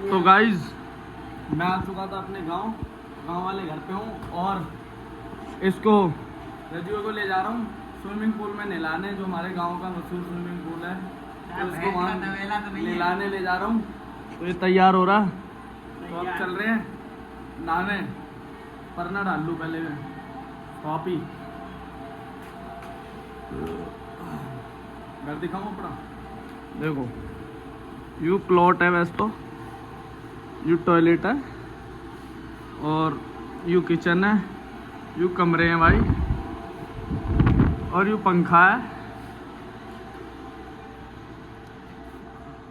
तो गाइज मैं आ चुका था अपने गांव वाले घर पे हूँ और इसको रजुआ को ले जा रहा हूँ स्विमिंग पूल में नहलाने, जो हमारे गांव का मशहूर स्विमिंग पूल है। तो इसको वहाँ नहलाने ले जा रहा हूँ। तो ये तैयार हो रहा, तो अब चल रहे हैं नहाने। परना डाल लूँ पहले में कॉपी। घर दिखाऊँ अपना, देखो यू प्लॉट है वैसे तो, यू टॉयलेट है और यू किचन है, यू कमरे हैं भाई, और यू पंखा है,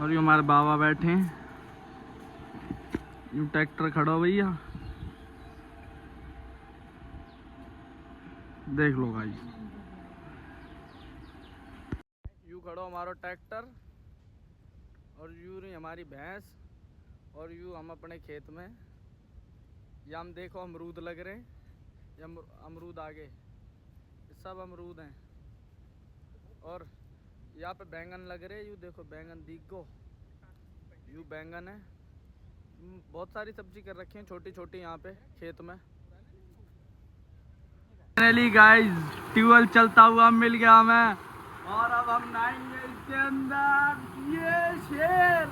और यू हमारे बाबा बैठे हैं, यू ट्रैक्टर खड़ा हो भैया, देख लो भाई। यू खड़ो हमारा ट्रैक्टर, और यू रही हमारी भैंस, और यू हम अपने खेत में। या हम देखो अमरूद लग रहे हैं, या अमरूद आगे, ये सब अमरूद हैं। और यहाँ पे बैंगन लग रहे हैं, यू देखो बैंगन दिखो, यू बैंगन है। बहुत सारी सब्जी कर रखी हैं छोटी छोटी यहाँ पे खेत में। फाइनली गाइस ट्यूबवेल चलता हुआ मिल गया हमें, और अब हम नहाएंगे इसके अंदर। ये शेर,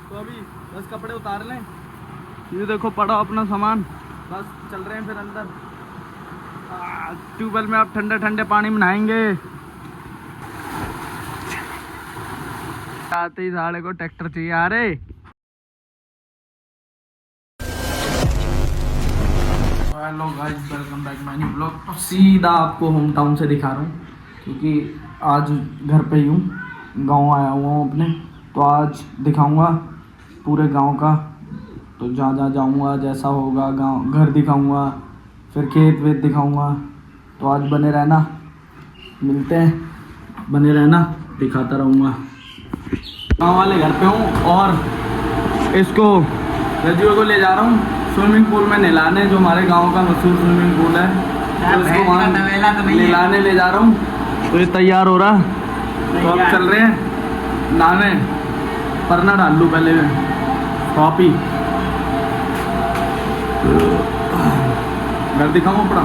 तो अभी बस कपड़े उतार लें, ये देखो पड़ा अपना सामान, बस चल रहे हैं फिर अंदर। ट्यूबवेल में आप ठंडे ठंडे पानी में नहाएंगे। आते ही साढ़े को ट्रैक्टर चाहिए। आ रहे hello guys, welcome back my new blog. तो सीधा आपको होम टाउन से दिखा रहा हूँ, क्योंकि आज घर पे ही हूँ, गांव आया हुआ हूँ अपने। तो आज दिखाऊंगा पूरे गांव का, तो जहाँ जहाँ जाऊँगा जैसा होगा गांव, घर दिखाऊंगा, फिर खेत वेत दिखाऊंगा। तो आज बने रहना, मिलते हैं, बने रहना, दिखाता रहूँगा। गांव वाले घर पे हूँ और इसको रजुआ को ले जा रहा हूँ स्विमिंग पूल में नहलाने, जो हमारे गांव का मशहूर स्विमिंग पूल है। तो इसको वहाँ नहलाने ले जा रहा हूँ। तो ये तैयार हो रहा, तो अब चल रहे हैं नहाने। परना डाल लूँ पहले में कॉपी। घर दिखाऊँ अपना,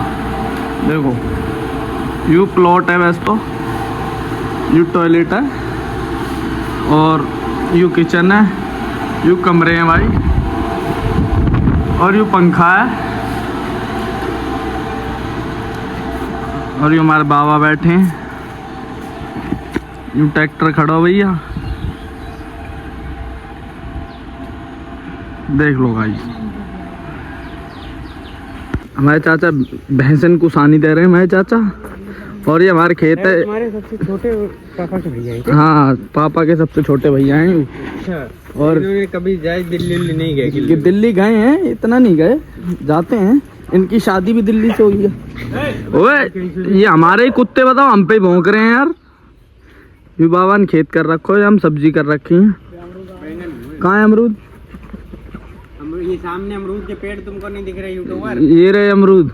देखो यू प्लॉट है वैसे तो, यू टॉयलेट है और यू किचन है, यू कमरे हैं भाई, और यू पंखा है, और यू हमारे बाबा बैठे हैं, यू ट्रैक्टर खड़ा हो भैया, देख लो भाई। हमारे चाचा भैंसन को सानी दे रहे हैं हमारे चाचा, और ये हमारे खेत है। हमारे सबसे छोटे पापा के भैया हैं। हाँ, पापा के सबसे छोटे भैया हैं। अच्छा। और कभी जाए दिल्ली नहीं गए? दिल्ली गए हैं, इतना नहीं गए, जाते हैं। इनकी शादी भी दिल्ली से हुई है। ओए ये हमारे ही कुत्ते, बताओ हम पे भौंक रहे हैं यार। ये बाबा ने खेत कर रखो है, हम सब्जी कर रखी है। कहाँ है अमरूद? ये सामने अमरूद के पेड़ तुमको नहीं दिख रहे यूट्यूबर? ये रहे अमरूद।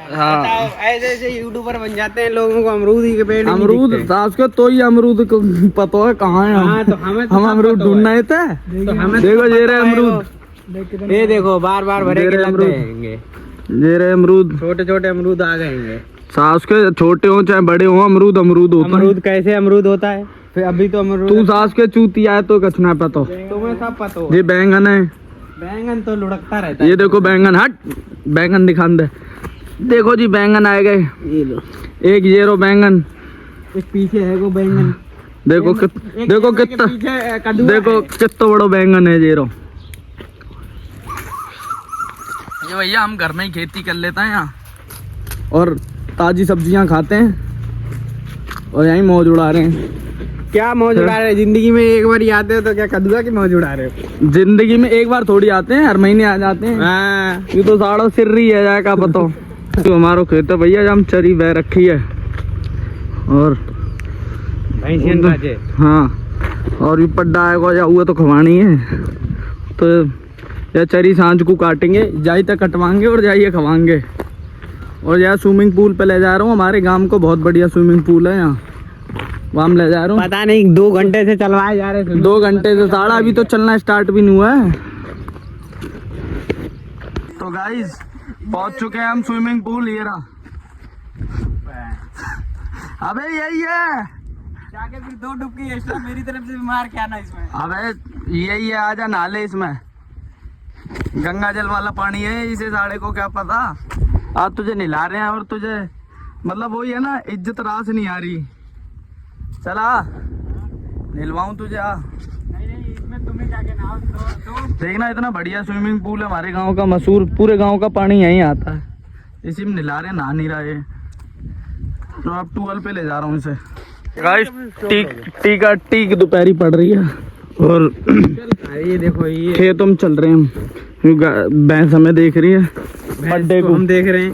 हाँ, ऐसे ऐसे यूट्यूबर बन जाते हैं, लोगों को अमरूद ही के पेड़ अमरूद सास को तो ही अमरूद को पता है कहाँ है। हाँ, तो हम अमरूद ढूंढना है। तो हमें देखो ये रहे अमरूद, ये देखो बार बार भरे के लग जाएंगे। ये रहे अमरूद, छोटे छोटे अमरूद आ गए। सास के छोटे हो चाहे बड़े हो, अमरूद अमरूद होता है। अमरूद कैसे अमरूद होता है? फिर अभी तो अमरूद तू सास के चूती आए तो कछना पता, तुम्हें सब पता हो। ये बैंगन है, बैंगन तो लुढ़कता रहता है। ये देखो बैंगन, हट बैंगन दिखा दे। देखो जी बैंगन आए गए, ये लो एक ये रो बैंगन, एक पीछे है वो बैंगन। देखो देखो कितना, देखो कितना बड़ा बैंगन है ये रो। ये भैया हम घर में ही खेती कर लेते हैं यहाँ, और ताजी सब्जियां खाते हैं, और यहीं मौज उड़ा रहे हैं। क्या मौज उड़ा रहे हैं? जिंदगी में एक बार आते हो तो क्या कद्दुआ की मौज उड़ा रहे हो? जिंदगी में एक बार थोड़ी आते हैं, हर महीने आ जाते हैं। ये तो साड़ा सिर रही है जाए का पता। तो हमारा खेत है भैया, हम चरी बह रखी है, और हाँ, और ये पड्डा आएगा या हुआ तो खवानी है। तो या चरी सांझ को काटेंगे, जाई तक कटवाएंगे और जाइए खवाएंगे। और यार स्विमिंग पूल पे ले जा रहा हूँ, हमारे गांव को बहुत बढ़िया स्विमिंग पूल है यहाँ। वहाँ ले जा रहा हूँ। पता नहीं 2 घंटे से चलवाए जा रहे थे। 2 घंटे से साढ़ा, अभी तो चलना स्टार्ट भी नहीं हुआ है। तो गाइस पहुंच चुके हैं हम स्विमिंग पूल। ये रहा। अबे यही है। जाके फिर 2 डुबकी एक्स्ट्रा मेरी तरफ से मार के आना इसमें। अबे यही है, आजा नहा ले इसमें। गंगा जल वाला पानी है, इसे साढ़े को क्या पता। आज तुझे नहला रहे हैं और तुझे मतलब वही है ना, इज्जत रास नहीं आ रही। चला नहलवाऊं तुझे। नहीं इसमें तुम्हें जाके नहाओ तो देखना इतना बढ़िया स्विमिंग पूल है हमारे गांव का, मशहूर। पूरे गांव का पानी यहीं आता है। इसी में नहला रहे, नहा नहीं रहे। तो अब ट्यूबवेल पे ले जा रहा हूँ इसे। गाइस टीक दोपहरी पड़ रही है और ये देखो ये खेतों में चल रहे हैं। भैंस हमें देख रही है, अड्डे को हम देख रहे हैं।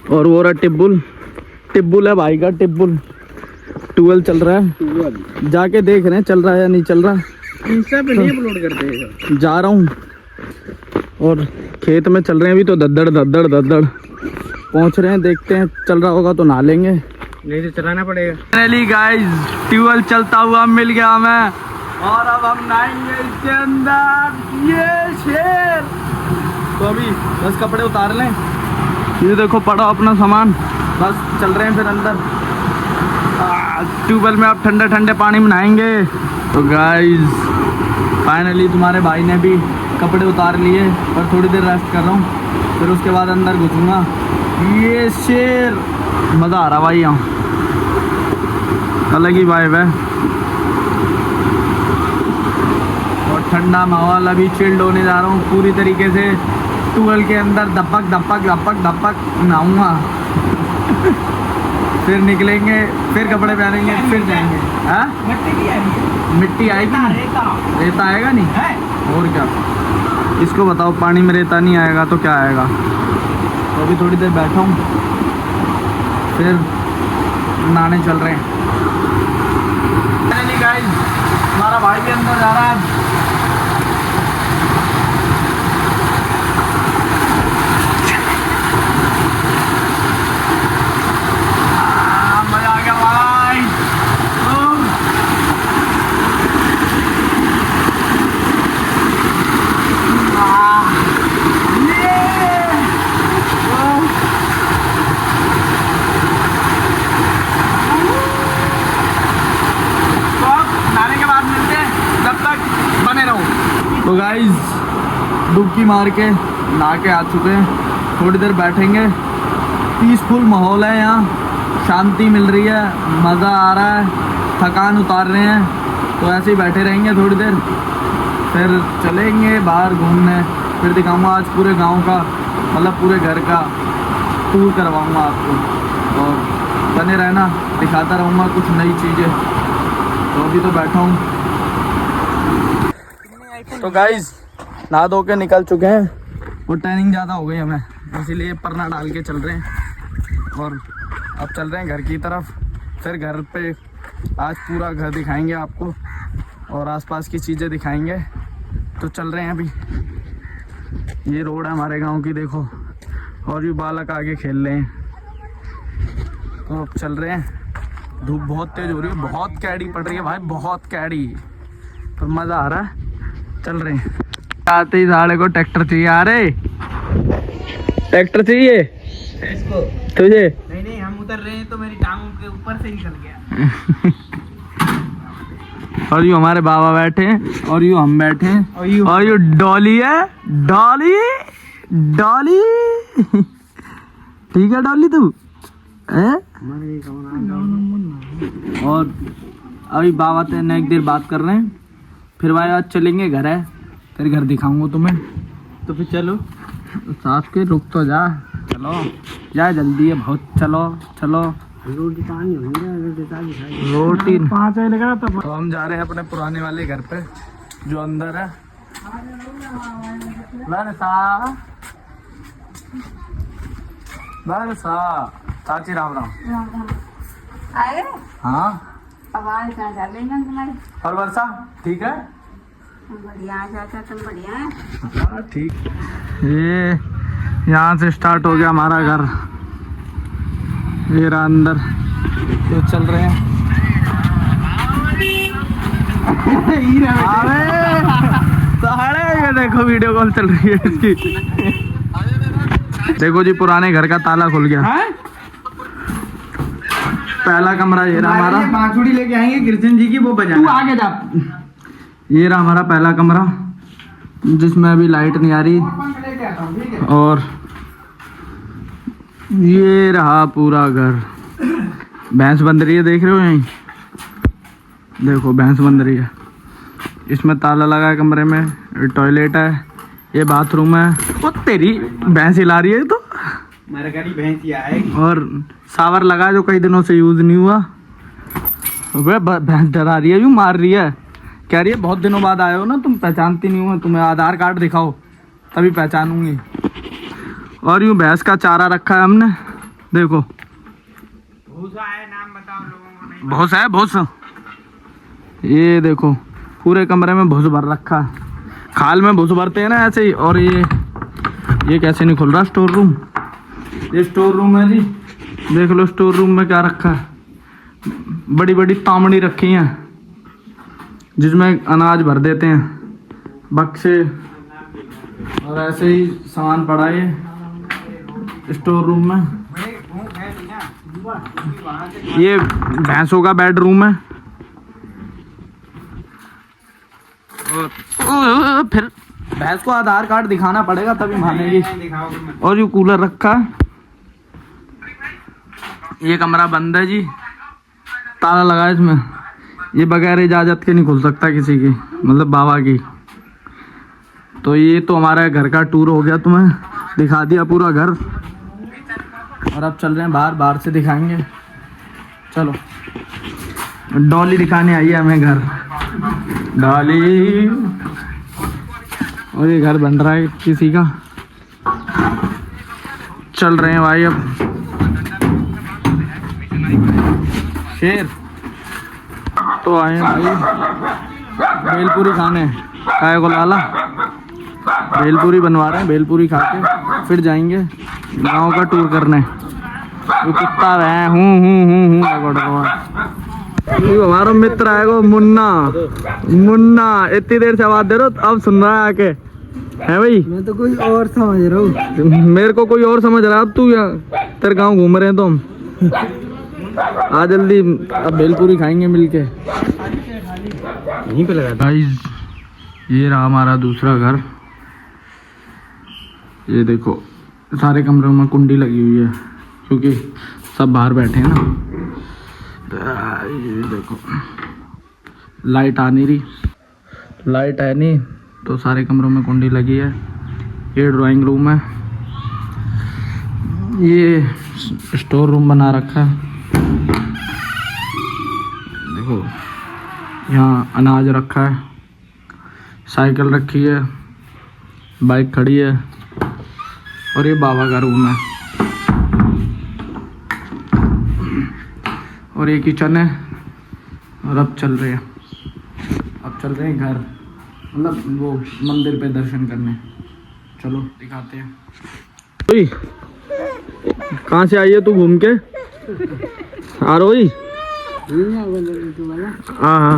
और वो रहा टिब्बुल है भाई का, टिब्बुल। ट्यूबवेल चल रहा है, जाके देख रहे हैं चल रहा है या नहीं चल रहा। इंस्टा पे नहीं अपलोड करते हैं। जा रहा हूँ और खेत में चल रहे हैं अभी तो। दद्दड़ पहुँच रहे हैं, देखते हैं चल रहा होगा तो नहा लेंगे, नहीं तो चलाना पड़ेगा। फाइनली गाइस ट्यूबवेल चलता हुआ मिल गया हमें और अब हम नहाएंगे इसके अंदर। ये शेर। तो अभी बस कपड़े उतार लें। ये देखो पड़ा अपना सामान, बस चल रहे हैं फिर अंदर। ट्यूबवेल में अब ठंडे ठंडे पानी में नहाएंगे। तो गाइस फाइनली तुम्हारे भाई ने भी कपड़े उतार लिए और थोड़ी देर रेस्ट कर रहा हूँ, फिर उसके बाद अंदर घुसूंगा। ये शेर, मज़ा आ रहा भाई यहाँ, अलग ही वाइब है। और ठंडा माहौल, अभी चिल्ड होने जा रहा हूँ पूरी तरीके से। ट्यूबवेल के अंदर धपक नहाऊंगा। फिर निकलेंगे, फिर कपड़े पहनेंगे, फिर जाएंगे। हाँ मिट्टी आएगी, रेता आएगा नहीं और क्या। इसको बताओ, पानी में रेता नहीं आएगा तो क्या आएगा। तो अभी थोड़ी देर बैठा हूँ, फिर नहाने चल रहे हैं। गाइस हमारा भाई भी अंदर जा रहा है। मजा आ गया भाई। तो गाइस डुबकी मार के नहा के आ चुके हैं, थोड़ी देर बैठेंगे। पीसफुल माहौल है यहाँ, शांति मिल रही है, मज़ा आ रहा है, थकान उतार रहे हैं। तो ऐसे ही बैठे रहेंगे थोड़ी देर, फिर चलेंगे बाहर घूमने। फिर दिखाऊंगा आज पूरे गांव का, मतलब पूरे घर का टूर करवाऊंगा आपको। और बने रहना, दिखाता रहूँगा कुछ नई चीज़ें। तो अभी तो बैठा हूँ। तो गाइस नहा धो के निकल चुके हैं और टैनिंग ज़्यादा हो गई हमें, इसीलिए परना डाल के चल रहे हैं। और अब चल रहे हैं घर की तरफ। फिर घर पे आज पूरा घर दिखाएंगे आपको और आसपास की चीज़ें दिखाएंगे। तो चल रहे हैं अभी। ये रोड है हमारे गांव की, देखो। और ये बालक आगे खेल रहे हैं। तो अब चल रहे हैं। धूप बहुत तेज़ हो रही है, बहुत कैडी पड़ रही है भाई, बहुत कैडी। पर मज़ा आ रहा है, चल रहे हैं। आते ही साले को ट्रैक्टर चाहिए। आ रहे ट्रैक्टर चाहिए तुझे? नहीं हम उतर रहे हैं तो मेरी टांगों के ऊपर से निकल गया। और यूँ हमारे बाबा बैठे हैं और यूँ हम बैठे हैं और यूँ डॉली है। डॉली ठीक है डॉली, तू है? और अभी बाबा से एक देर बात कर रहे हैं, फिर भाई आज चलेंगे घर है, फिर घर दिखाऊंगा तुम्हें। तो फिर चलो साथ के, रुक तो जा, चलो जा जल्दी है बहुत, चलो चलो। रोटी 5 लगा था। तो हम जा रहे हैं अपने पुराने वाले घर पे जो अंदर है। चाची राम राम। आए हाँ आवाज कहाँ डालेंगे तुम्हारी? और वर्षा ठीक है? बढ़िया आ जाता, तुम बढ़िया है। हाँ ठीक। ये यहाँ से स्टार्ट हो गया हमारा घर। ये रहा अंदर, तो चल रहे हैं। साढ़े ये देखो वीडियो कॉल चल रही है इसकी। देखो जी पुराने घर का ताला खुल गया। पहला कमरा ये रहा हमारा। बांसुरी लेके आएंगे कृष्ण जी की, वो बजा। तू आगे जा। ये रहा हमारा पहला कमरा जिसमें अभी लाइट नहीं आ रही, और ये रहा पूरा घर। भैंस बंध रही है, देख रहे हो यहीं, देखो भैंस बंध रही है। इसमें ताला लगा है कमरे में, टॉयलेट है, ये बाथरूम है। वो तेरी भैंस हिला रही है तो मरकरी भैंसिया है। और सावर लगा जो कई दिनों से यूज नहीं हुआ। वे भैंस डरा रही है, यूं मार रही है, कह रही है बहुत दिनों बाद आए हो ना, तुम पहचानती नहीं हो, तुम्हें आधार कार्ड दिखाओ तभी पहचानूंगी। और यूं भैंस का चारा रखा है हमने, देखो भूसा है, नाम बताओ लोगों को नहीं। भूस है, भूस। ये देखो पूरे कमरे में भूस भर रखा है, खाल में भूस भरते हैं ना ऐसे ही। और ये कैसे नहीं खुल रहा स्टोर रूम। ये स्टोर रूम है जी, देख लो स्टोर रूम में क्या रखा है। बड़ी बड़ी तामड़ी रखी हैं जिसमें अनाज भर देते हैं, बक्से और ऐसे ही सामान पड़ा है स्टोर रूम में। ये भैंसों का बेडरूम है। और फिर भैंस को आधार कार्ड दिखाना पड़ेगा तभी मानेगी। और ये कूलर रखा है। ये कमरा बंद है जी, ताला लगा है इसमें। ये बगैर इजाजत के नहीं खुल सकता किसी की, मतलब बाबा की। तो ये तो हमारा घर का टूर हो गया, तुम्हें दिखा दिया पूरा घर। और अब चल रहे हैं बाहर, बाहर से दिखाएंगे। चलो डॉली दिखाने आई है हमें घर, डॉली। और ये घर बन रहा है किसी का। चल रहे हैं भाई अब। शेर तो आए हैं भाई भेलपूरी खाने, काय को लाला भेलपूरी बनवा रहे हैं। भेलपूरी खा के फिर जाएंगे गांव का टूर करने। वो कुत्ता है हूँ हमारा मित्र आएगा मुन्ना। मुन्ना इतनी देर से आवाज दे रहा हूँ, अब सुन रहा है आके, है भाई। मैं तो कोई और समझ रहा हूँ, मेरे को कोई और समझ रहा है। अब तू यहाँ तेरे गाँव घूम रहे हैं तो हम आ जल्दी, अब भेलपूरी खाएंगे मिलके। यहीं पे लगा। गाइस ये रहा हमारा दूसरा घर। ये देखो सारे कमरों में कुंडी लगी हुई है क्योंकि सब बाहर बैठे हैं ना। ये देखो लाइट आ नहीं रही, लाइट है नहीं तो सारे कमरों में कुंडी लगी है। ये ड्राइंग रूम है। ये स्टोर रूम बना रखा है, देखो यहाँ अनाज रखा है, साइकिल रखी है, बाइक खड़ी है। और ये बाबा का रूम है। और ये किचन है। और अब चल रहे हैं घर, मतलब वो मंदिर पे दर्शन करने। चलो दिखाते हैं। कहाँ से आई है तू घूम के? आ रही? हाँ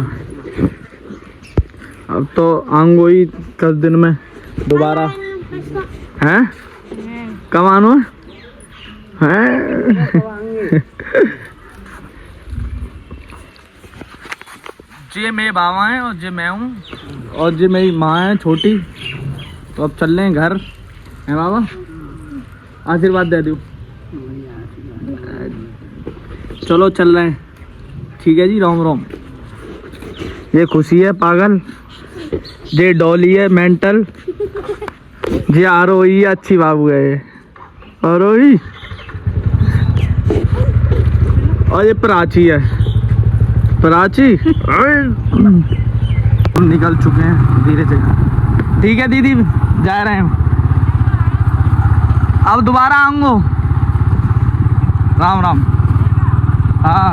अब तो आऊंगा ही 10 दिन में दोबारा। हैं कब आना है? ये मेरे बाबा हैं और ये मैं हूँ और ये मेरी माँ है छोटी। तो अब चल रहे हैं घर, है बाबा? आशीर्वाद दे दो। चलो चल रहे हैं, ठीक है जी। राम राम। ये खुशी है पागल, ये डॉली है मेंटल, ये आरोही है अच्छी बाबू है। ये आरोही और ये प्राची है, प्राची। निकल चुके हैं धीरे से। ठीक है दीदी जा रहे हैं, अब दोबारा आऊंगा। राम राम। हाँ